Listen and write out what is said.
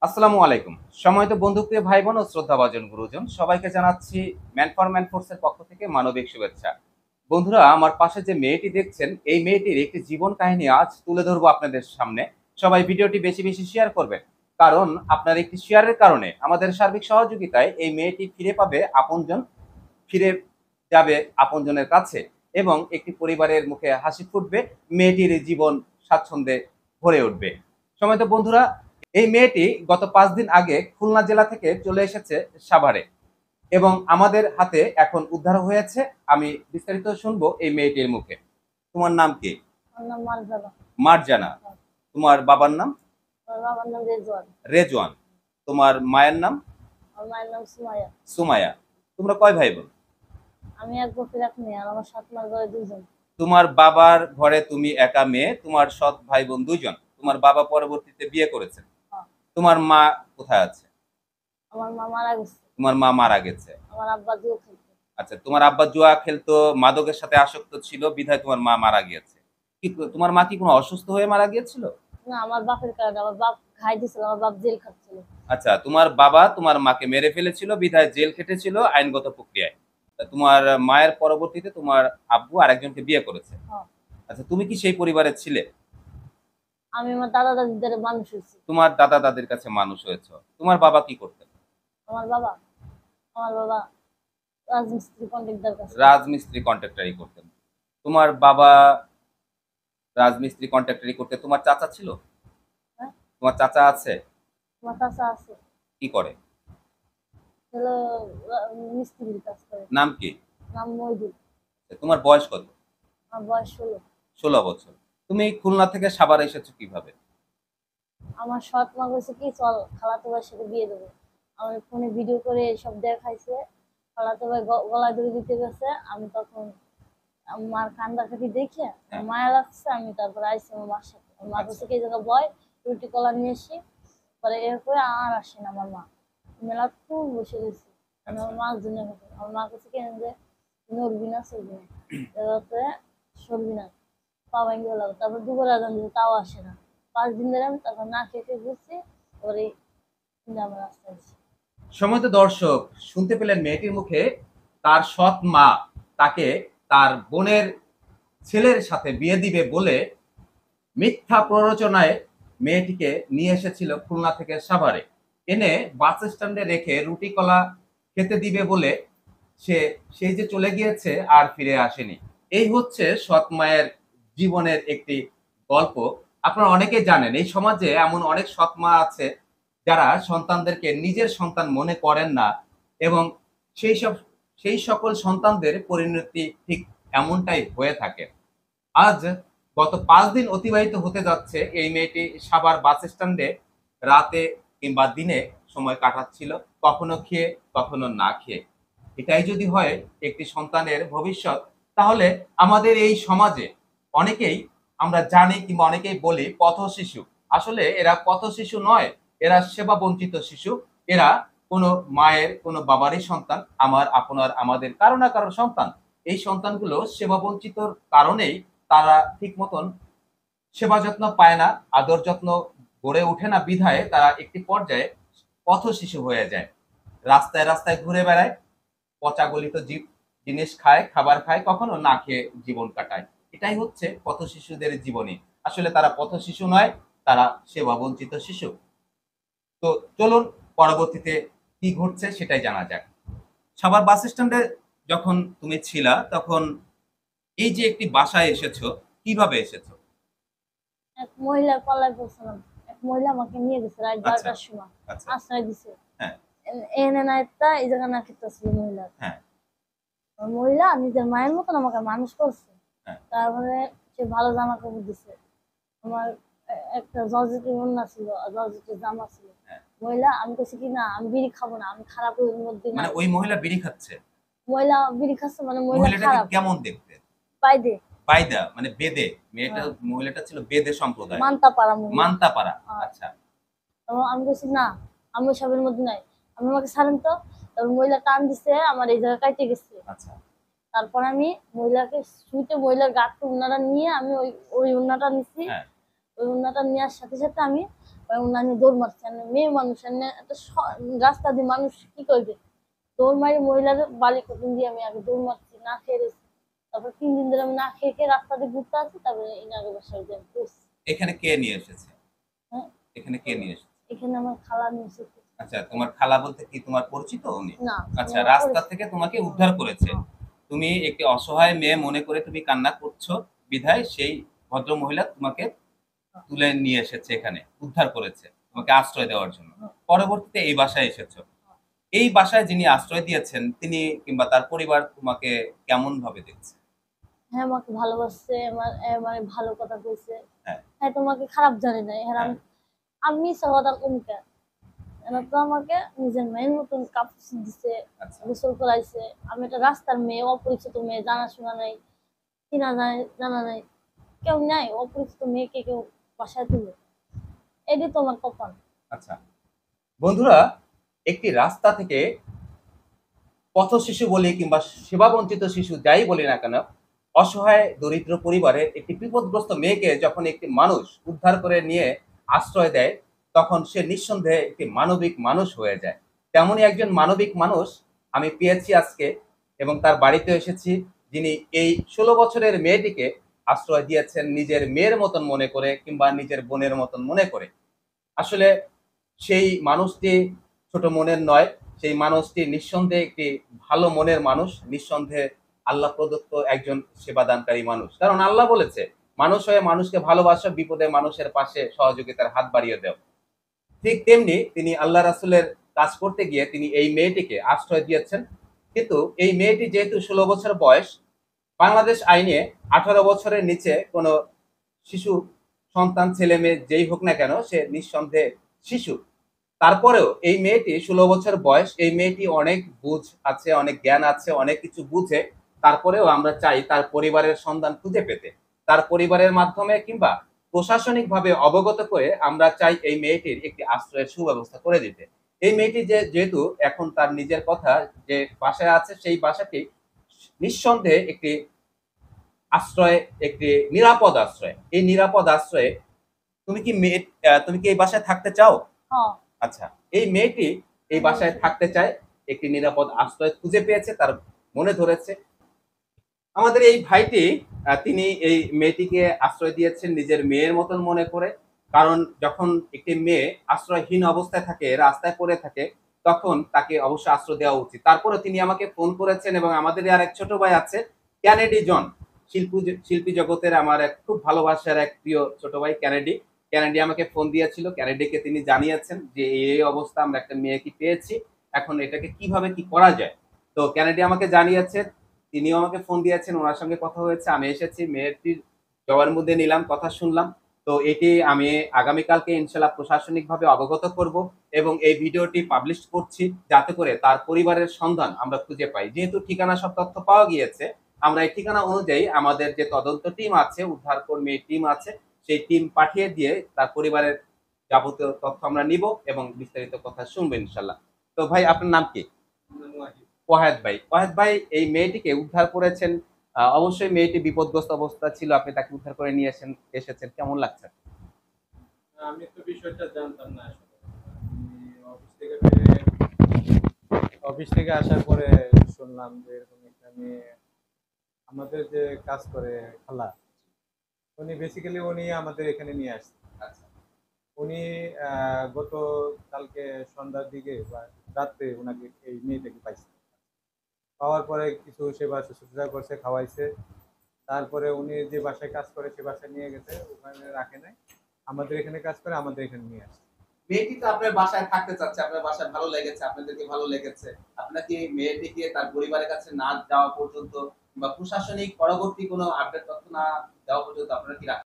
আসসালামু আলাইকুম। সম্মানিত বন্ধুপ্রিয় ভাই বোন ও শ্রদ্ধাভাজন গুরুজন সবাইকে জানাচ্ছি ম্যান ফর ম্যান ফোর্সের পক্ষ থেকে মানবিক শুভেচ্ছা। বন্ধুরা, আমার পাশে যে মেয়েটি দেখছেন এই মেয়েটির একটি জীবন কাহিনী আজ তুলে ধরবো আপনাদের সামনে। সবাই ভিডিওটি বেশি বেশি শেয়ার করবেন, কারণ আপনার একটি শেয়ারের কারণে আমাদের সার্বিক সহযোগিতায় এই মেয়েটি ফিরে পাবে আপনজন, ফিরে যাবে আপনজনের কাছে এবং একটি পরিবারের মুখে হাসি ফুটবে। মেয়েটির জীবন স্বাচ্ছন্দ্যে ভরে উঠবে। সম্মানিত বন্ধুরা, এই মেয়েটি গত 5 দিন আগে খুলনা জেলা থেকে চলে এসেছে সাভারে এবং আমাদের হাতে এখন উদ্ধার হয়েছে। আমি বিস্তারিত শুনবো এই মেয়েটির মুখে। তোমার নাম কি? আমার নাম মারজানা। মার্জানা। তোমার বাবার নাম? আমার বাবার নাম রেজওয়ান। রেজওয়ান। তোমার মায়ের নাম? আমার মায়ের নাম সুমাইয়া। সুমাইয়া। তোমরা কয় ভাই বোন? আমি এক বছর এক মেয়ে আর আমার 7 মাস বয়স 2 জন। তোমার বাবার ঘরে তুমি একা মেয়ে, তোমার সৎ ভাই বোন 2 জন। তোমার বাবা পরবর্তীতে বিয়ে করেছেন। হ্যাঁ। তোমার মা কোথায় আছে? আমার মা মারা গেছে। তোমার মা মারা গেছে। আমার আব্বা জুয়া খেলতো। আচ্ছা, তোমার আব্বা জুয়া খেলতো, মাদকের সাথে আসক্ত ছিল, বিধায় তোমার মা মারা গিয়েছে। কি তোমার মা কি কোনো অসুস্থ হয়ে মারা গিয়েছিল? না, আমার বাপের কারণে আমার বাপ খাই দিছিল, আমার বাপ জেল খাচ্ছিল। আচ্ছা, তোমার বাবা তোমার মাকে মেরে ফেলেছিল, বিধায় জেল খেটেছিল আইনগত প্রক্রিয়ায়। তা তোমার মায়ের পরবর্তীতে তোমার আব্বু আরেকজনকে বিয়ে করেছে। হ্যাঁ। আচ্ছা, তুমি কি সেই পরিবারের ছিলে? আমি আমার দাদা দাদিদের মানুষ হয়েছি। তোমার দাদা দাদির কাছে মানুষ হয়েছে। তোমার বাবা কি করতেন? আমার বাবা আমার বাবা রাজমিস্ত্রি কন্ট্রাক্টর কাছে। রাজমিস্ত্রি কন্ট্রাক্টরি করতেন। তোমার বাবা রাজমিস্ত্রি কন্ট্রাক্টরি করতে। তোমার চাচা ছিল? হ্যাঁ। তোমার চাচা আছে? আমার চাচা আছে, কি করে? হলো মিস্ত্রির কাজ করে। নাম কি? নাম মইদুল। তোমার বয়স কত? আমার বয়স 16। 16 বছর। তুমি খুলনা থেকে সাভার এসেছো কিভাবে? আমার সৎ মা কইছে কি চল খালাতো ভাইয়ের সাথে বিয়ে দেবো। আমার ফোনে ভিডিও করে সব দেখাইছে। খালাতো ভাই গলায় দড়ি দিতে গেছে। আমি তখন আমার কান্দাকাটি দেখে হ্যাঁ। মায়া লাগছে, আমি তারপর আইসি আমার মার সাথে। আমার মা আচ্ছা। কইছে কি এই জায়গা বয়, রুটি কলা নিয়ে আসি। পরে এরপরে আর আসে না আমার মা। মেলা খুব বসে গেছি। আমি আচ্ছা। আমার মার জন্য গেছি। আমার মা কইছে কেন যে নড়বি না চলবি না, এবার সরবি না, পা ভাঙ্গি গেল। তারপর দুপুরে আজান দিছে, তাও আসে না। 5 দিন ধরে আমি তখন না খেয়ে খেয়ে ঘুরছি। পরে আমার রাস্তায় এসে সম্মানিত দর্শক, শুনতে পেলেন মেয়েটির মুখে তার সৎ মা তাকে তার বোনের ছেলের সাথে বিয়ে দিবে বলে মিথ্যা প্ররোচনায় মেয়েটিকে নিয়ে এসেছিল খুলনা থেকে সাভারে। এনে বাস স্ট্যান্ডে রেখে রুটি কলা খেতে দিবে বলে সে সেই যে চলে গিয়েছে আর ফিরে আসেনি। এই হচ্ছে সৎ মায়ের জীবনের একটি গল্প। আপনারা অনেকেই জানেন এই সমাজে এমন অনেক সৎ মা আছে যারা সন্তানদেরকে নিজের সন্তান মনে করেন না এবং সেই সব সেই সকল সন্তানদের পরিণতি ঠিক এমনটাই হয়ে থাকে। আজ গত 5 দিন অতিবাহিত হতে যাচ্ছে এই মেয়েটি সাভার বাস স্ট্যান্ডে রাতে কিংবা দিনে সময় কাটাচ্ছিল, কখনো খেয়ে কখনো না খেয়ে। এটাই যদি হয় একটি সন্তানের ভবিষ্যৎ, তাহলে আমাদের এই সমাজে অনেকেই আমরা জানি কিংবা অনেকেই বলি পথ শিশু। আসলে এরা পথ শিশু নয়, এরা সেবা বঞ্চিত শিশু। এরা কোনো মায়ের কোনো বাবারই সন্তান, আমার আপনার আমাদের কারো না কারো সন্তান। এই সন্তানগুলো সেবা বঞ্চিতর কারণেই তারা ঠিক মতন সেবা যত্ন পায় না, আদর যত্ন গড়ে ওঠে না, বিধায় তারা একটি পর্যায়ে পথ শিশু হয়ে যায়। রাস্তায় রাস্তায় ঘুরে বেড়ায়, পচা গলিত জিনিস খায়, খাবার খায়, কখনো না খেয়ে জীবন কাটায়। এটাই হচ্ছে পথ শিশুদের জীবনী। আসলে তারা পথ শিশু নয়, তারা সেবা বঞ্চিত শিশু। তো চলুন পরবর্তীতে কি ঘটছে সেটাই জানা যাক। সাভার বাস স্ট্যান্ডে যখন তুমি ছিলা তখন এই যে একটি বাসায় এসেছো, কিভাবে এসেছো? এক মহিলার পাল্লায় পড়ছিলাম। এক মহিলা আমাকে নিয়ে গেছে রাত আচ্ছা। 12টার সময়। আচ্ছা। আশ্রয় দিছে। হ্যাঁ। এনে না একটা এই জায়গা না খেতেছিল মহিলা। হ্যাঁ। মহিলা নিজের মায়ের মতন আমাকে মানুষ করছে। হ্যাঁ। তারপরে সে ভালো জামা কাপড় দিছে। আমার একটা জর্জেটের ওড়না ছিল, জর্জেটের জামা ছিল। হ্যাঁ। মহিলা আমি কইছি কি না আমি বিড়ি খাবো না, আমি খারাপ ওর মধ্যে না। মানে ওই মহিলা বিড়ি খাচ্ছে? মহিলা বিড়ি খাচ্ছে মানে মহিলা মহিলাটা খারাপ। কেমন দেখতে? বাইদে বাইদা মানে বেদে? মেয়েটা হ্যাঁ। মহিলাটা ছিল বেদে সম্প্রদায়। মানতা পাড়া মহিলা। মান্তাপাড়া। হ্যাঁ। আচ্ছা। এবং আমি বলছি না, আমি ওসবের মধ্যে নাই, আমি আমাকে ছাড়েন তো। তারপর মহিলা টান দিছে, আমার এই জায়গা কাইটে গেছে। আচ্ছা। তারপর আমি মহিলাকে শুইতে মহিলার গাঁটকে উন্নাটা নিয়ে আমি ওই ওই উন্নাটা নিছি। হ্যাঁ। ওই উন্নাটা নেওয়ার সাথে সাথে আমি নানি দৌড় মারছে, মেয়ে মানুষ এত রাস্তা দিয়ে মানুষ কি করবে, দৌড় মারি মহিলার বালি কুটুম দিয়ে আমি আগে দৌড় মারছি, না খেয়ে রয়েছি। তারপর 3 দিন ধরে আমি না খেয়ে খেয়ে রাস্তা দিয়ে ঘুরতে আসছি, তারপরে ইনাকে বাসায় দিয়ে আমি পড়ছি। এখানে কে নিয়ে এসেছে? হ্যাঁ, এখানে কে নিয়ে এসেছে? এখানে আমার খালা নিয়ে এসেছে। আচ্ছা, তোমার খালা বলতে কি তোমার পরিচিত উনি? না, আচ্ছা, আমার রাস্তা পরিচিত। থেকে তোমাকে উদ্ধার করেছে। হ্যাঁ, তুমি একটি অসহায় মেয়ে মনে করে তুমি কান্না করছো, বিধায় সেই ভদ্র মহিলা তোমাকে তুলে নিয়ে এসেছে, এখানে উদ্ধার করেছে তোমাকে আশ্রয় দেওয়ার জন্য। হ্যাঁ, পরবর্তীতে এই বাসায় এসেছো। এই বাসায় যিনি আশ্রয় দিয়েছেন তিনি কিংবা তার পরিবার তোমাকে কেমন ভাবে দেখছে? হ্যাঁ, আমাকে ভালোবাসছে, মানে ভালো কথা কইছে। হ্যাঁ, হ্যাঁ, তোমাকে খারাপ জানি না। হ্যাঁ, হ্যাঁ, আমি মিথ্যা কথা কম কেন? এরা তো আমাকে নিজের মেয়ের মতন কাপড় দিছে, আচ্ছা, গোসল করাইছে। আমি একটা রাস্তার মেয়ে, অপরিচিত মেয়ে, জানাশোনা নাই, চিনা নাই, জানা নাই, কেউ নাই। অপরিচিত মেয়েকে কেউ বাসায় তুলে, এটি তো আমার কপাল। আচ্ছা। বন্ধুরা, একটি রাস্তা থেকে পথ শিশু বলি কিংবা সেবাবঞ্চিত শিশু যাই বলি না কেন, অসহায় দরিদ্র পরিবারের একটি বিপদগ্রস্ত মেয়েকে যখন একটি মানুষ উদ্ধার করে নিয়ে আশ্রয় দেয়, তখন সে নিঃসন্দেহে একটি মানবিক মানুষ হয়ে যায়। তেমনই একজন মানবিক মানুষ আমি পেয়েছি আজকে, এবং তার বাড়িতে এসেছি, যিনি এই 16 বছরের মেয়েটিকে আশ্রয় দিয়েছেন নিজের মেয়ের মতন মনে করে কিংবা নিজের বোনের মতন মনে করে। আসলে সেই মানুষটি ছোট মনের নয়, সেই মানুষটি নিঃসন্দেহে একটি ভালো মনের মানুষ, নিঃসন্দেহে আল্লাহ প্রদত্ত একজন সেবাদানকারী মানুষ। কারণ আল্লাহ বলেছে, মানুষ হয়ে মানুষকে ভালোবাসো, বিপদে মানুষের পাশে সহযোগিতার হাত বাড়িয়ে দাও। ঠিক তেমনি তিনি আল্লাহ রাসূলের কাজ করতে গিয়ে তিনি এই মেয়েটিকে আশ্রয় দিয়েছেন। কিন্তু এই মেয়েটি যেহেতু 16 বছর বয়স, বাংলাদেশ আইনে 18 বছরের নিচে কোনো শিশু সন্তান ছেলে মেয়ে যেই হোক না কেন সে নিঃসন্দেহে শিশু। তারপরেও এই মেয়েটি 16 বছর বয়স, এই মেয়েটি অনেক বুঝ আছে, অনেক জ্ঞান আছে, অনেক কিছু বুঝে। তারপরেও আমরা চাই তার পরিবারের সন্ধান খুঁজে পেতে। তার পরিবারের মাধ্যমে কিংবা প্রশাসনিকভাবে অবগত করে আমরা চাই এই মেয়েটির একটি আশ্রয়ের সুব্যবস্থা করে দিতে। এই মেয়েটি যেহেতু এখন তার নিজের কথা যে বাসায় আছে, সেই বাসাটি নিঃসন্দেহে একটি আশ্রয়, একটি নিরাপদ আশ্রয়। এই নিরাপদ আশ্রয়ে তুমি কি এই বাসায় থাকতে চাও? হ্যাঁ, আচ্ছা, এই মেয়েটি এই বাসায় থাকতে চায়, একটি নিরাপদ আশ্রয় খুঁজে পেয়েছে, তার মনে ধরেছে। আমাদের এই ভাইটি তিনি এই মেয়েটিকে আশ্রয় দিয়েছেন নিজের মেয়ের মতন মনে করে। কারণ যখন একটি মেয়ে আশ্রয়হীন অবস্থায় থাকে, রাস্তায় পড়ে থাকে, তখন তাকে অবশ্যই আশ্রয় দেওয়া উচিত। তারপরে তিনি আমাকে ফোন করেছেন, এবং আমাদের আর এক ছোট ভাই আছে, ক্যানেডি জন, শিল্পী জগতের আমার এক খুব ভালোবাসার এক প্রিয় ছোট ভাই ক্যানেডি। ক্যানেডি আমাকে ফোন দিয়েছিল, ক্যানেডিকে তিনি জানিয়েছেন যে এই অবস্থা, আমরা একটা মেয়েকে পেয়েছি, এখন এটাকে কিভাবে কি করা যায়। তো ক্যানেডি আমাকে জানিয়েছে, তিনিও আমাকে ফোন দিয়েছেন, ওনার সঙ্গে কথা হয়েছে, আমি এসেছি, মেয়েটির জবানবন্দি নিলাম, কথা শুনলাম। তো এটি আমি আগামীকালকে ইনশাল্লাহ প্রশাসনিকভাবে অবগত করব, এবং এই ভিডিওটি পাবলিশ করছি যাতে করে তার পরিবারের সন্ধান আমরা খুঁজে পাই। যেহেতু ঠিকানা সব তথ্য পাওয়া গিয়েছে, আমরা এই ঠিকানা অনুযায়ী আমাদের যে তদন্ত টিম আছে, উদ্ধারকর্মী টিম আছে, সেই টিম পাঠিয়ে দিয়ে তার পরিবারের যাবতীয় তথ্য আমরা নিব এবং বিস্তারিত কথা শুনবো ইনশাল্লাহ। তো ভাই, আপনার নাম কি? ওয়াহেদ ভাই। ওয়াহেদ ভাই, এই মেয়েটিকে উদ্ধার করেছেন, অবশ্যই মেয়েটি বিপদগ্রস্ত অবস্থা ছিল, আপনি তাকে উদ্ধার করে নিয়ে এসেছেন, কেমন লাগছে? আমি তো বিষয়টা জানতাম না আসলে। আমি অফিস থেকে আসার পরে শুনলাম যে এরকম একটা মেয়ে, আমাদের যে কাজ করে খালা, উনি আমাদের এখানে নিয়ে আসছে। আচ্ছা, উনি গত কালকে সন্ধ্যার দিকে বা রাত্রে ওনাকে এই মেয়েটাকে পাইছে। পাওয়ার পরে কিছু সেবা শুশ্রূষা করছে, খাওয়াইছে। তারপরে উনি যে বাসায় কাজ করে সে বাসায় নিয়ে গেছে, ওখানে রাখে নাই, আমাদের এখানে কাজ করে, আমাদের এখানে নিয়ে আসছে। মেয়েটি তো আপনার বাসায় থাকতে চাচ্ছে, আপনার বাসায় ভালো লেগেছে, আপনাদেরকে ভালো লেগেছে, আপনার কি মেয়েটিকে তার পরিবারের কাছে না যাওয়া পর্যন্ত বা প্রশাসনিক পরবর্তী কোনো আপডেট তথ্য না দেওয়া পর্যন্ত আপনারা কি